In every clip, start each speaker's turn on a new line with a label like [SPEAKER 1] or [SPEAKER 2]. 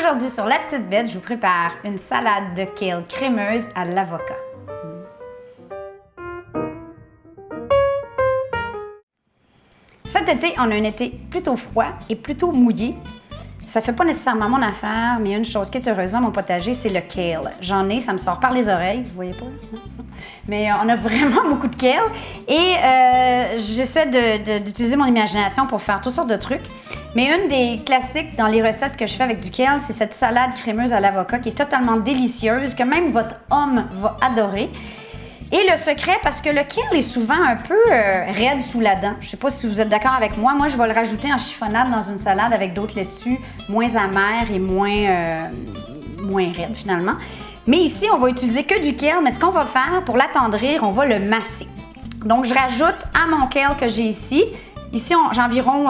[SPEAKER 1] Aujourd'hui, sur La Petite Bête, je vous prépare une salade de kale crémeuse à l'avocat. Cet été, on a un été plutôt froid et plutôt mouillé. Ça fait pas nécessairement mon affaire, mais il y a une chose qui est heureuse dans mon potager, c'est le kale. J'en ai, ça me sort par les oreilles, vous voyez pas là? Mais on a vraiment beaucoup de kale et j'essaie d'utiliser mon imagination pour faire toutes sortes de trucs. Mais une des classiques dans les recettes que je fais avec du kale, c'est cette salade crémeuse à l'avocat qui est totalement délicieuse, que même votre homme va adorer. Et le secret, parce que le kale est souvent un peu raide sous la dent. Je sais pas si vous êtes d'accord avec moi. Moi, je vais le rajouter en chiffonnade dans une salade avec d'autres laitues moins amères et moins raides finalement. Mais ici, on va utiliser que du kale. Mais ce qu'on va faire, pour l'attendrir, on va le masser. Donc, je rajoute à mon kale que j'ai ici. Ici, j'ai environ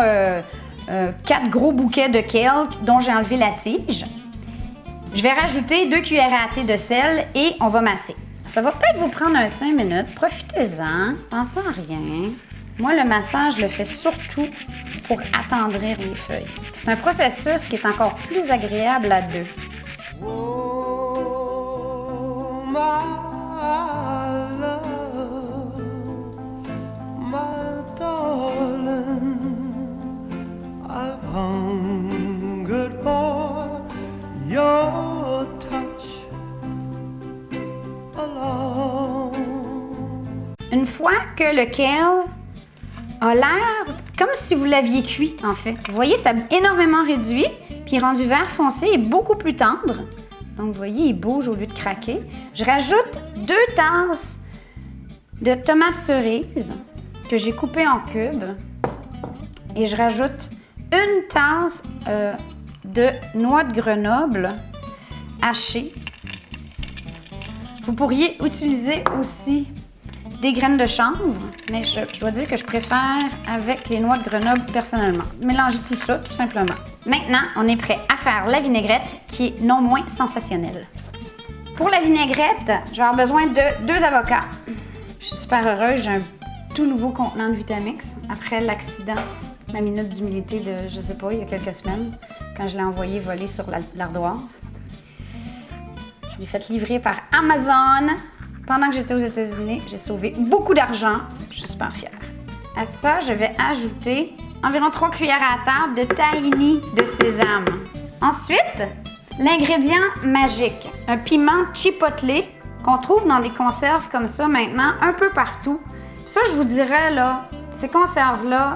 [SPEAKER 1] 4 gros bouquets de kale dont j'ai enlevé la tige. Je vais rajouter 2 cuillères à thé de sel et on va masser. Ça va peut-être vous prendre 5 minutes. Profitez-en. Pensez à rien. Moi, le massage, je le fais surtout pour attendrir les feuilles. C'est un processus qui est encore plus agréable à deux.
[SPEAKER 2] Oh, my love, my darling, I've hungered for your touch alone.
[SPEAKER 1] Une fois que le kale a l'air comme si vous l'aviez cuit, en fait. Vous voyez, ça a énormément réduit, puis il est rendu vert foncé et beaucoup plus tendre. Donc, vous voyez, il bouge au lieu de craquer. Je rajoute 2 tasses de tomates cerises que j'ai coupées en cubes. Et je rajoute 1 tasse de noix de Grenoble hachées. Vous pourriez utiliser aussi des graines de chanvre, mais je dois dire que je préfère avec les noix de Grenoble personnellement. Mélangez tout ça, tout simplement. Maintenant, on est prêt à faire la vinaigrette qui est non moins sensationnelle. Pour la vinaigrette, je vais avoir besoin de 2 avocats. Je suis super heureuse, j'ai un tout nouveau contenant de Vitamix après l'accident, ma minute d'humilité de, je sais pas, il y a quelques semaines, quand je l'ai envoyé voler sur l'ardoise. Je l'ai fait livrer par Amazon. Pendant que j'étais aux États-Unis, j'ai sauvé beaucoup d'argent. Je suis super fière. À ça, je vais ajouter environ 3 cuillères à table de tahini de sésame. Ensuite, l'ingrédient magique, un piment chipotle qu'on trouve dans des conserves comme ça maintenant un peu partout. Ça, je vous dirais, là, ces conserves-là,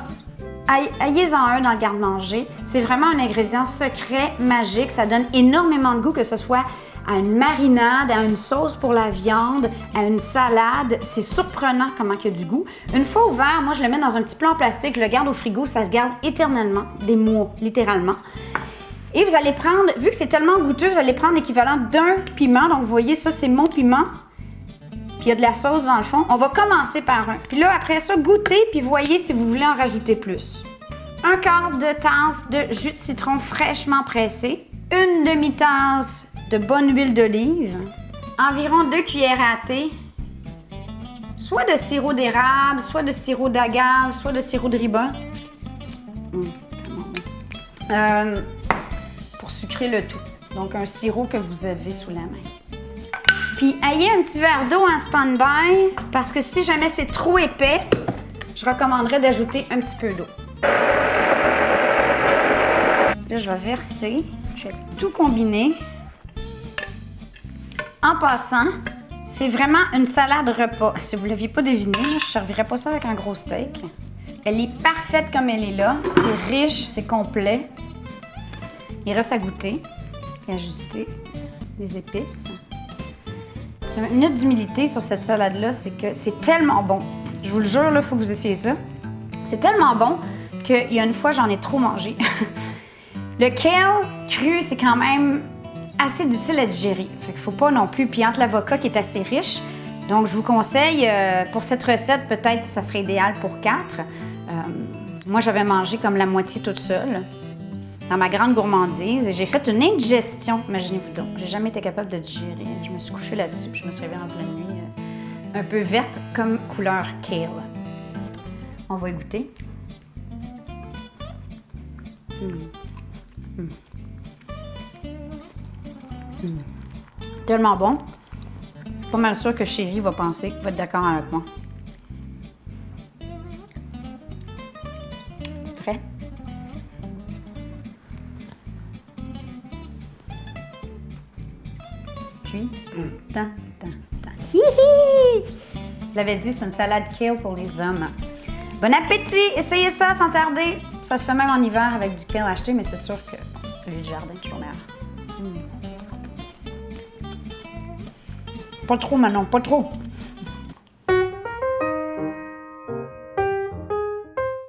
[SPEAKER 1] ayez-en un dans le garde-manger. C'est vraiment un ingrédient secret, magique. Ça donne énormément de goût, que ce soit à une marinade, à une sauce pour la viande, à une salade. C'est surprenant comment il y a du goût. Une fois ouvert, moi, je le mets dans un petit plat en plastique, je le garde au frigo, ça se garde éternellement, des mois, littéralement. Et vous allez prendre, vu que c'est tellement goûteux, vous allez prendre l'équivalent d'un piment. Donc, vous voyez, ça, c'est mon piment. Puis, il y a de la sauce dans le fond. On va commencer par un. Puis là, après ça, goûtez, puis voyez si vous voulez en rajouter plus. 1/4 de tasse de jus de citron fraîchement pressé. 1 demi-tasse de bonne huile d'olive, environ 2 cuillères à thé, soit de sirop d'érable, soit de sirop d'agave, soit de sirop de ribin. Pour sucrer le tout. Donc, un sirop que vous avez sous la main. Puis, ayez un petit verre d'eau en stand-by, parce que si jamais c'est trop épais, je recommanderais d'ajouter un petit peu d'eau. Là, je vais verser. Je vais tout combiner. En passant, c'est vraiment une salade repas. Si vous ne l'aviez pas deviné, je ne servirais pas ça avec un gros steak. Elle est parfaite comme elle est là. C'est riche, c'est complet. Il reste à goûter et ajuster les épices. La minute d'humilité sur cette salade-là, c'est que c'est tellement bon. Je vous le jure, il faut que vous essayez ça. C'est tellement bon qu'il y a une fois, j'en ai trop mangé. Le kale cru, c'est quand même assez difficile à digérer. Fait qu'il faut pas non plus. Puis entre l'avocat qui est assez riche, donc je vous conseille, pour cette recette, peut-être ça serait idéal pour 4. Moi, j'avais mangé comme la moitié toute seule, dans ma grande gourmandise, et j'ai fait une indigestion, imaginez-vous donc. J'ai jamais été capable de digérer. Je me suis couchée là-dessus, puis je me suis réveillée en pleine nuit, un peu verte comme couleur kale. On va y goûter. Tellement bon. Pas mal sûr que Chérie va va être d'accord avec moi. Tu prêt? Puis, Hihi! Je l'avais dit, c'est une salade kale pour les hommes. Bon appétit! Essayez ça sans tarder. Ça se fait même en hiver avec du kale acheté, mais c'est sûr que celui du jardin, toujours meilleur. Pas trop, Manon, pas trop.